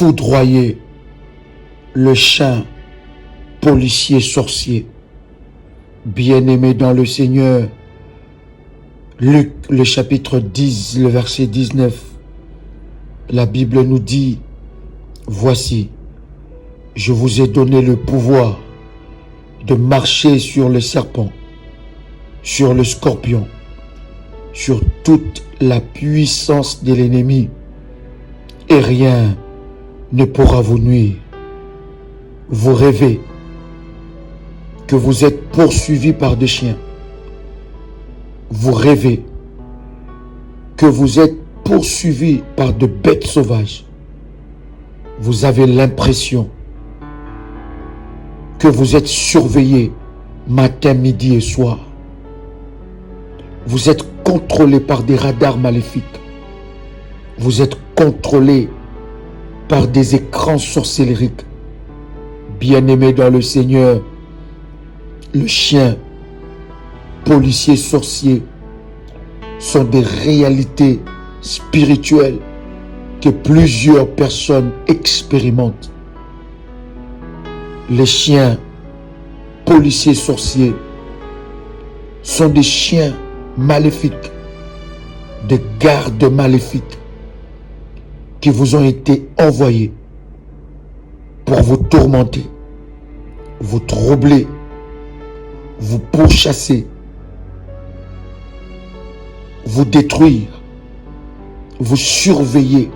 foudroyer le chien policier sorcier. Bien-aimé dans le Seigneur, Luc, le chapitre 10, le verset 19, la Bible nous dit, « Voici, je vous ai donné le pouvoir de marcher sur le serpent, sur le scorpion, sur toute la puissance de l'ennemi, et rien ne pourra vous nuire. » Vous rêvez que vous êtes poursuivi par des chiens. Vous rêvez que vous êtes poursuivi par de bêtes sauvages. Vous avez l'impression que vous êtes surveillé matin, midi et soir. Vous êtes contrôlé par des radars maléfiques. Vous êtes contrôlé par des écrans sorcellériques. Bien-aimé dans le Seigneur, le chien, policier, sorcier sont des réalités spirituelles que plusieurs personnes expérimentent. Les chiens, policiers, sorciers sont des chiens maléfiques, des gardes maléfiques qui vous ont été envoyés pour vous tourmenter, vous troubler, vous pourchasser, vous détruire, vous surveiller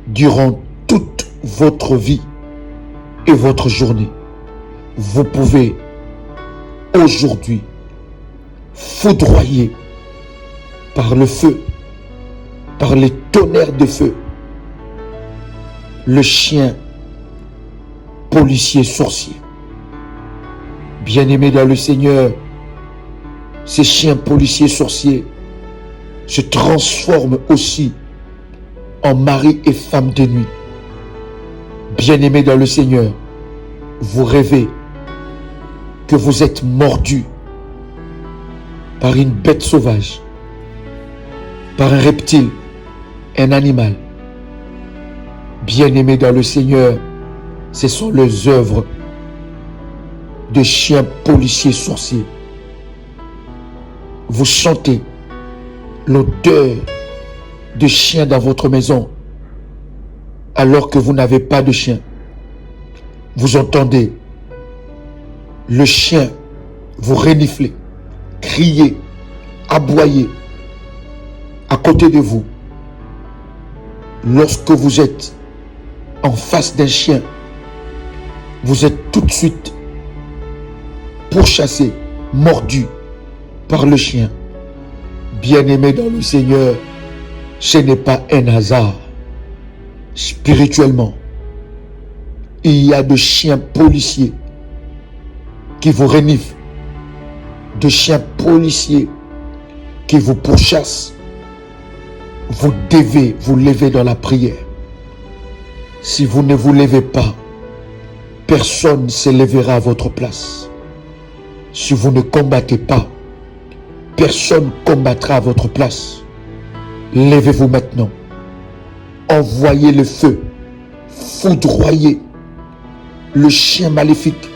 durant toute votre vie et votre journée. Vous pouvez aujourd'hui foudroyer par le feu, par les tonnerres de feu, le chien policier sorcier. Bien-aimés dans le Seigneur, ces chiens policiers sorciers se transforment aussi en mari et femme de nuit. Bien-aimés dans le Seigneur, vous rêvez que vous êtes mordu par une bête sauvage, par un reptile, un animal. Bien-aimés dans le Seigneur, ce sont les œuvres de chiens policiers sorciers. Vous sentez l'odeur de chien dans votre maison alors que vous n'avez pas de chien. Vous entendez le chien vous renifler, crier, aboyer à côté de vous. Lorsque vous êtes en face d'un chien, vous êtes tout de suite pourchassé, mordu par le chien. Bien-aimé dans le Seigneur, ce n'est pas un hasard. Spirituellement, il y a de chiens policiers qui vous reniflent, de chiens policiers qui vous pourchassent. Vous devez vous lever dans la prière. Si vous ne vous levez pas, personne ne se lèvera à votre place. Si vous ne combattez pas, personne ne combattra à votre place. Levez-vous maintenant. Envoyez le feu. Foudroyez le chien maléfique,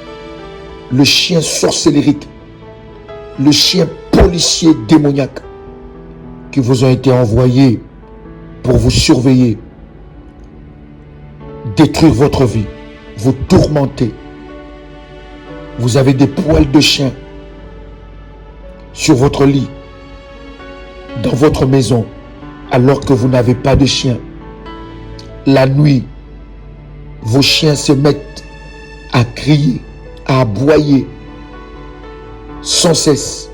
le chien sorcellérique, le chien policier démoniaque qui vous ont été envoyés pour vous surveiller, détruire votre vie, vous tourmenter. Vous avez des poils de chien sur votre lit, dans votre maison, alors que vous n'avez pas de chien. La nuit, vos chiens se mettent à crier, à aboyer, sans cesse,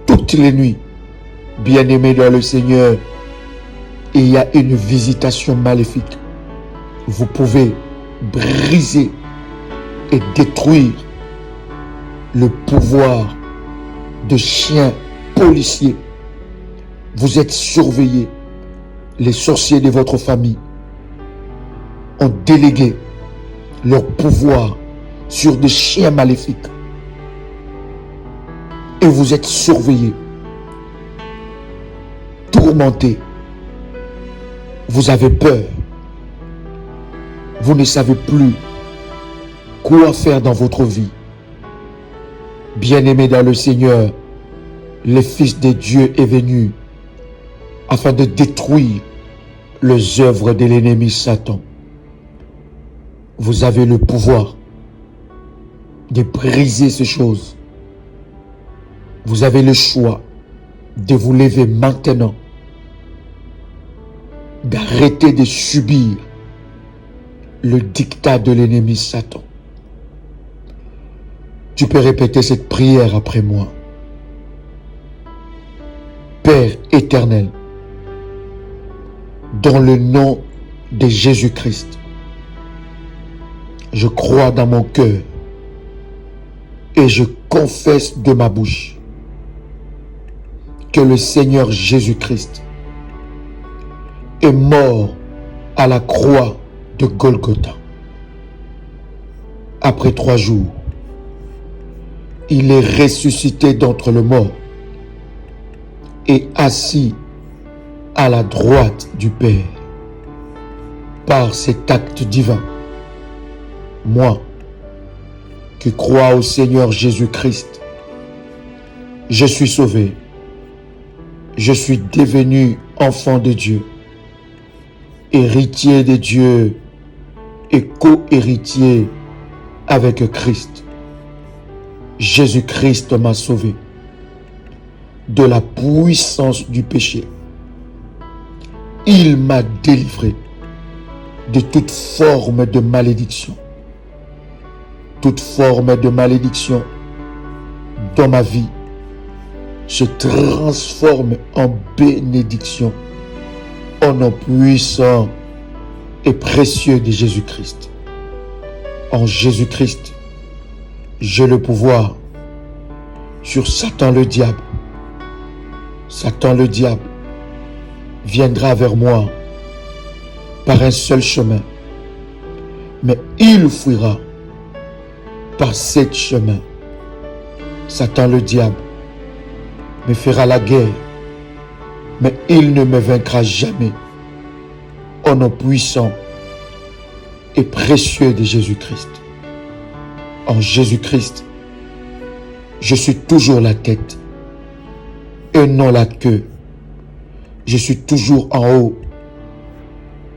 toutes les nuits. Bien-aimés dans le Seigneur, il y a une visitation maléfique. Vous pouvez briser et détruire le pouvoir de chiens policiers. Vous êtes surveillés. Les sorciers de votre famille ont délégué leur pouvoir sur des chiens maléfiques. Et vous êtes surveillés, tourmentés. Vous avez peur. Vous ne savez plus quoi faire dans votre vie. Bien-aimés dans le Seigneur, le Fils de Dieu est venu afin de détruire les œuvres de l'ennemi Satan. Vous avez le pouvoir de briser ces choses. Vous avez le choix de vous lever maintenant, d'arrêter de subir le dictat de l'ennemi Satan. Tu peux répéter cette prière après moi. Père éternel, dans le nom de Jésus-Christ, je crois dans mon cœur et je confesse de ma bouche que le Seigneur Jésus-Christ est mort à la croix de Golgotha. Après 3 jours, il est ressuscité d'entre les morts et assis à la droite du Père. Par cet acte divin, moi, qui crois au Seigneur Jésus-Christ, je suis sauvé. Je suis devenu enfant de Dieu, héritier de Dieu et co-héritier avec Christ. Jésus-Christ m'a sauvé de la puissance du péché. Il m'a délivré de toute forme de malédiction. Toute forme de malédiction dans ma vie se transforme en bénédiction au nom puissant et précieux de Jésus-Christ. En Jésus-Christ, j'ai le pouvoir sur Satan le diable. Satan le diable viendra vers moi par un seul chemin, mais il fuira par 7 chemins. Satan le diable me fera la guerre, mais il ne me vaincra jamais. Au nom puissant et précieux de Jésus-Christ. En Jésus-Christ, je suis toujours la tête et non la queue. Je suis toujours en haut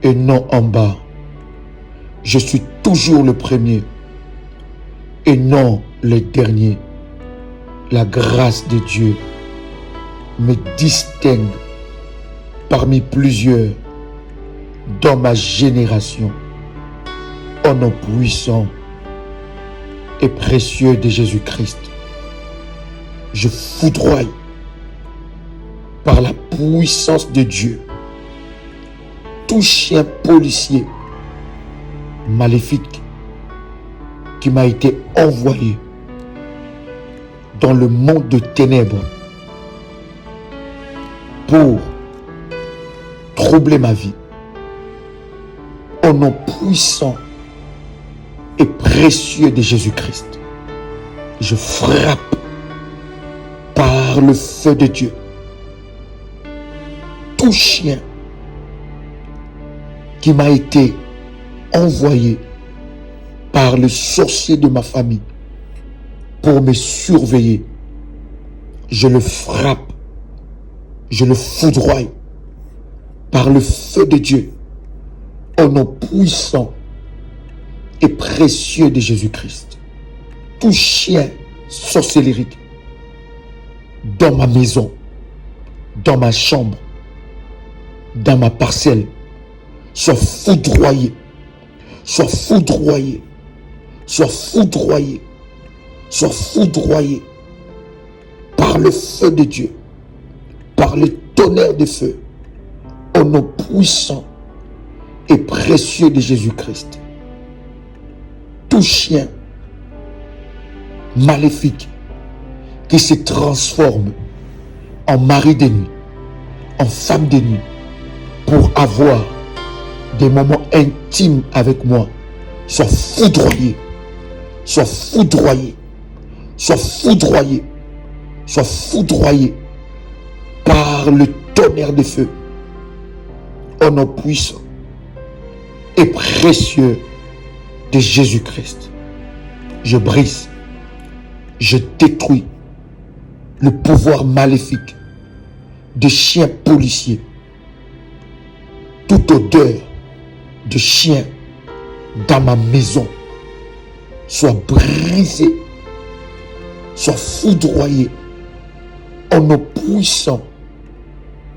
et non en bas. Je suis toujours le premier et non le dernier. La grâce de Dieu me distingue parmi plusieurs dans ma génération. Au nom puissant et précieux de Jésus-Christ, je foudroie par la puissance de Dieu tout chien policier maléfique qui m'a été envoyé dans le monde de ténèbres pour troubler ma vie. Au nom puissant et précieux de Jésus-Christ, je frappe par le feu de Dieu tout chien qui m'a été envoyé par le sorcier de ma famille pour me surveiller. Je le frappe, je le foudroie par le feu de Dieu au nom puissant et précieux de Jésus-Christ. Tout chien sorcellérique dans ma maison, dans ma chambre, dans ma parcelle, soit foudroyé, soit foudroyé, soit foudroyé, soit foudroyé par le feu de Dieu, par le tonnerre de feu, au nom puissant et précieux de Jésus-Christ. Tout chien maléfique qui se transforme en mari de nuit, en femme de nuit, pour avoir des moments intimes avec moi, soit foudroyé, soit foudroyé, soit foudroyé, soit foudroyé par le tonnerre de feu, au nom puissant et précieux de Jésus-Christ, je brise, je détruis le pouvoir maléfique de chiens policiers. Toute odeur de chien dans ma maison soit brisée, soit foudroyée au nom puissant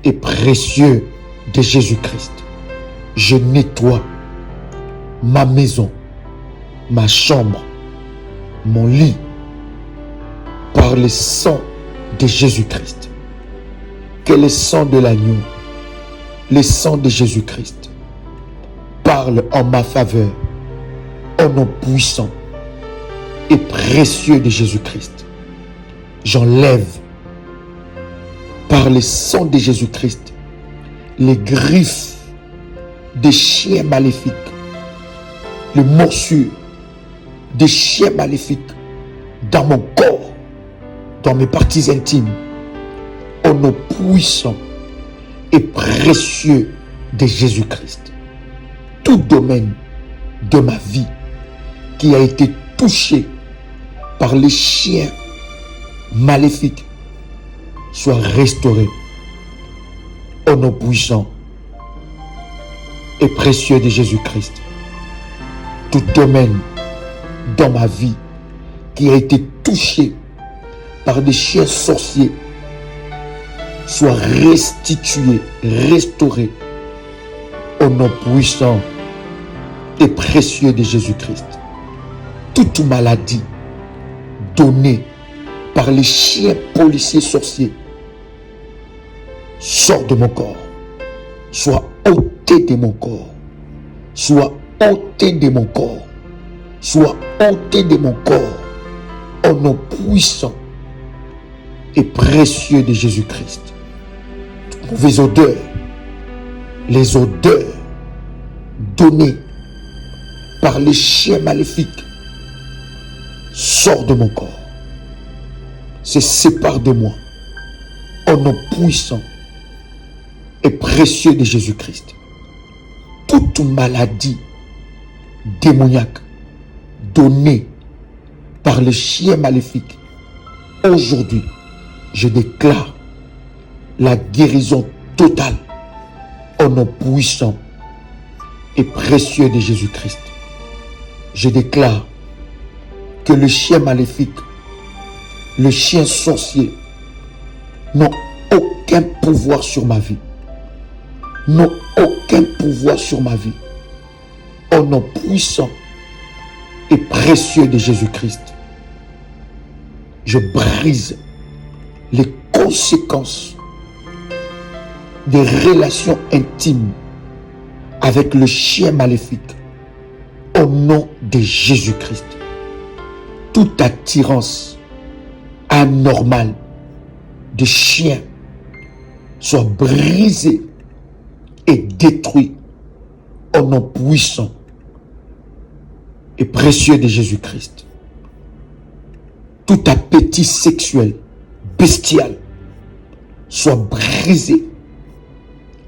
et précieux de Jésus-Christ. Je nettoie ma maison, ma chambre, mon lit par le sang de Jésus-Christ. Que le sang de l'agneau, le sang de Jésus-Christ parle en ma faveur au nom puissant et précieux de Jésus-Christ. J'enlève par le sang de Jésus-Christ les griffes des chiens maléfiques, les morsures des chiens maléfiques dans mon corps, dans mes parties intimes, au nom puissant et précieux de Jésus-Christ. Tout domaine de ma vie qui a été touché par les chiens maléfiques soit restauré au nom puissant et précieux de Jésus-Christ. Tout domaine dans ma vie qui a été touché par des chiens sorciers soit restitué, restauré au nom puissant et précieux de Jésus-Christ. Toute maladie donnée par les chiens policiers sorciers sort de mon corps, soit ôté de mon corps, soit ôté de mon corps, soit ôté de mon corps au nom puissant et précieux de Jésus-Christ. Toutes mauvaises odeurs, les odeurs données par les chiens maléfiques sortent de mon corps, se séparent de moi au nom puissant et précieux de Jésus-Christ. Toute maladie démoniaque donnée par les chiens maléfiques, aujourd'hui, je déclare la guérison totale au nom puissant et précieux de Jésus-Christ. Je déclare que le chien maléfique, le chien sorcier n'ont aucun pouvoir sur ma vie. N'ont aucun pouvoir sur ma vie. Au nom puissant et précieux de Jésus-Christ, je brise les conséquences des relations intimes avec le chien maléfique au nom de Jésus-Christ. Toute attirance anormale de chien soit brisée et détruite au nom puissant et précieux de Jésus-Christ. Tout appétit sexuel, bestial, soit brisé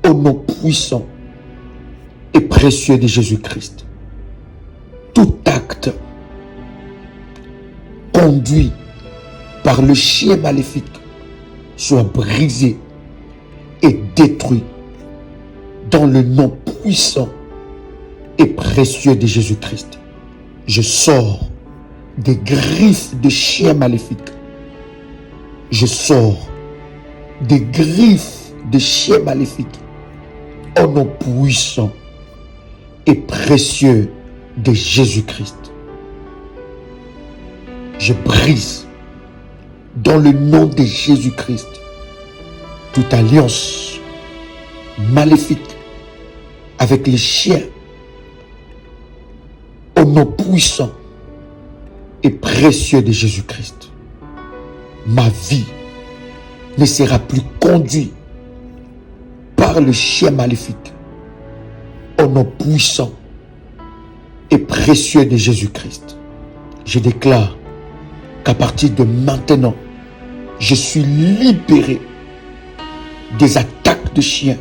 au nom puissant et précieux de Jésus-Christ. Tout acte conduit par le chien maléfique soit brisé et détruit dans le nom puissant et précieux de Jésus-Christ. Je sors des griffes de chiens maléfiques. Je sors des griffes de chiens maléfiques au nom puissant et précieux de Jésus-Christ. Je brise dans le nom de Jésus-Christ toute alliance maléfique avec les chiens au nom puissant et précieux de Jésus-Christ. Ma vie ne sera plus conduite par le chien maléfique au nom puissant et précieux de Jésus-Christ. Je déclare qu'à partir de maintenant, je suis libéré des attaques de chiens.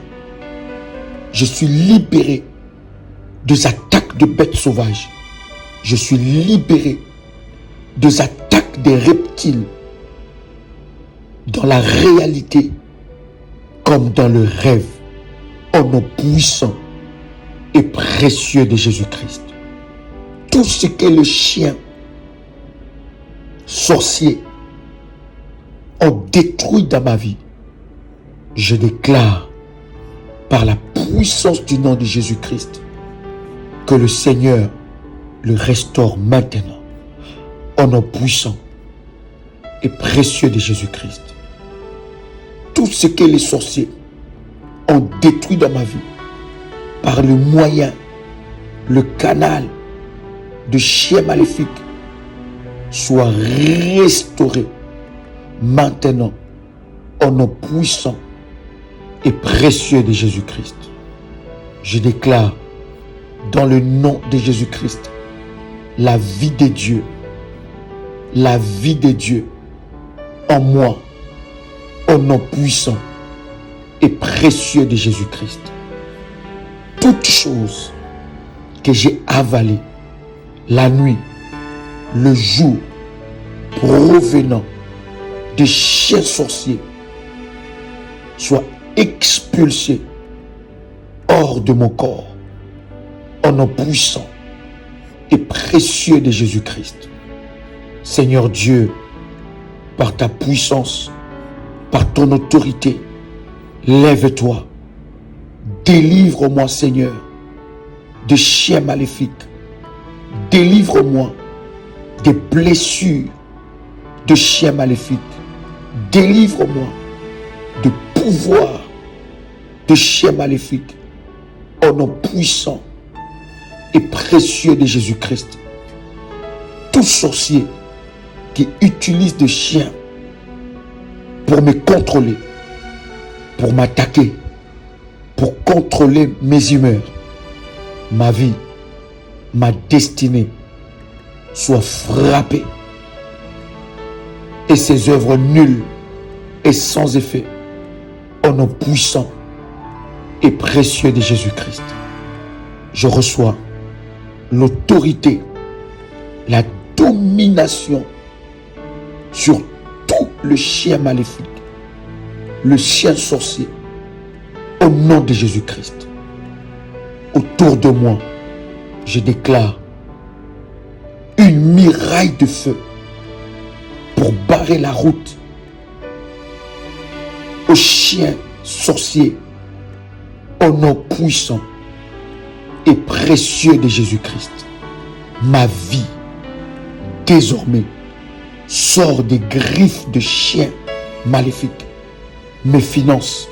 Je suis libéré des attaques de bêtes sauvages. Je suis libéré des attaques des reptiles dans la réalité comme dans le rêve, au nom puissant et précieux de Jésus-Christ. Tout ce que le chien, sorcier, ont détruit dans ma vie, je déclare par la puissance du nom de Jésus-Christ que le Seigneur le restaure maintenant, au nom puissant et précieux de Jésus-Christ. Tout ce que les sorciers ont détruit dans ma vie, par le moyen, le canal de chiens maléfiques, soit restauré maintenant, au nom puissant et précieux de Jésus-Christ. Je déclare dans le nom de Jésus-Christ la vie de Dieu, la vie de Dieu en moi, au nom puissant et précieux de Jésus-Christ. Toutes choses que j'ai avalées la nuit, le jour, provenant des chiens sorciers, soient expulsées hors de mon corps, au nom puissant et précieux de Jésus-Christ. Seigneur Dieu, par ta puissance, par ton autorité, lève-toi, délivre-moi, Seigneur, de chiens maléfiques, délivre-moi des blessures de chiens maléfiques, délivre-moi de pouvoir de chiens maléfiques, au nom puissant et précieux de Jésus-Christ. Tout sorcier qui utilise des chiens pour me contrôler, pour m'attaquer, pour contrôler mes humeurs, ma vie, ma destinée, soit frappée et ses œuvres nulles et sans effet, au nom puissant et précieux de Jésus-Christ. Je reçois l'autorité, la domination sur tout le chien maléfique, le chien sorcier, au nom de Jésus-Christ. Autour de moi, je déclare une muraille de feu pour barrer la route aux chiens sorciers, au nom puissant et précieux de Jésus-Christ. Ma vie, désormais, sort des griffes de chiens maléfiques. Mes finances,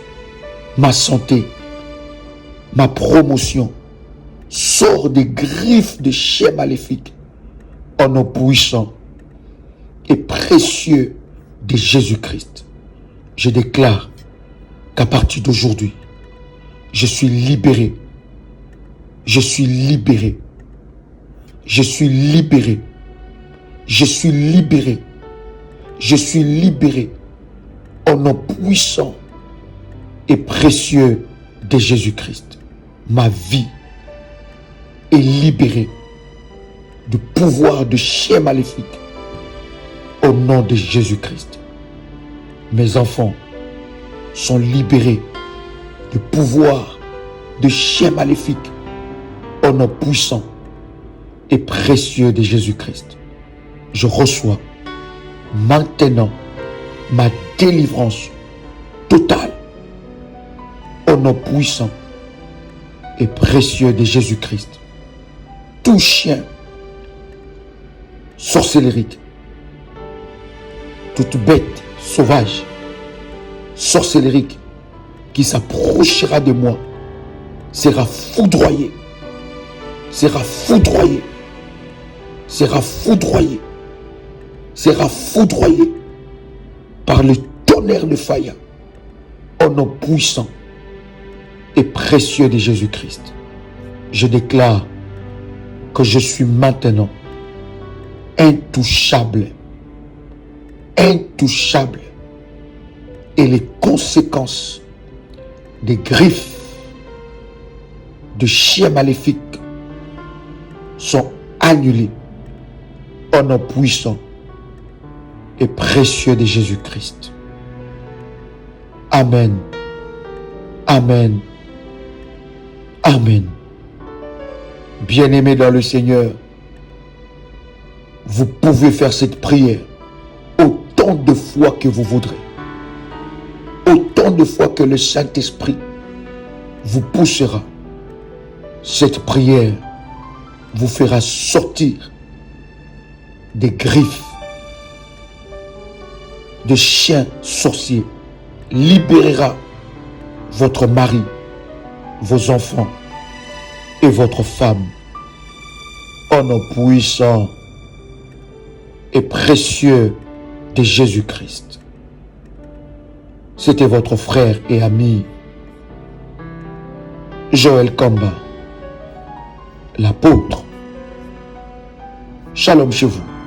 ma santé, ma promotion, sort des griffes de chiens maléfiques, au nom puissant et précieux de Jésus-Christ. Je déclare qu'à partir d'aujourd'hui, je suis libéré. Je suis libéré. Je suis libéré. Je suis libéré. Je suis libéré au nom puissant et précieux de Jésus-Christ. Ma vie est libérée du pouvoir de chiens maléfiques au nom de Jésus-Christ. Mes enfants sont libérés du pouvoir de chiens maléfiques au nom puissant et précieux de Jésus-Christ. Je reçois maintenant ma délivrance totale au nom puissant et précieux de Jésus-Christ. Tout chien sorcellérique, toute bête sauvage, sorcellérique qui s'approchera de moi sera foudroyé, sera foudroyé, sera foudroyé, sera foudroyé par le tonnerre de feu au nom puissant et précieux de Jésus-Christ. Je déclare que je suis maintenant intouchable, intouchable, et les conséquences des griffes de chiens maléfiques sont annulé au nom puissant et précieux de Jésus-Christ. Amen. Amen. Amen. Bien-aimés dans le Seigneur, vous pouvez faire cette prière autant de fois que vous voudrez. Autant de fois que le Saint-Esprit vous poussera. Cette prière vous fera sortir des griffes de chiens sorciers, libérera votre mari, vos enfants et votre femme au nom puissant et précieux de Jésus-Christ. C'était votre frère et ami Joël Kamba, l'apôtre. Shalom chez vous.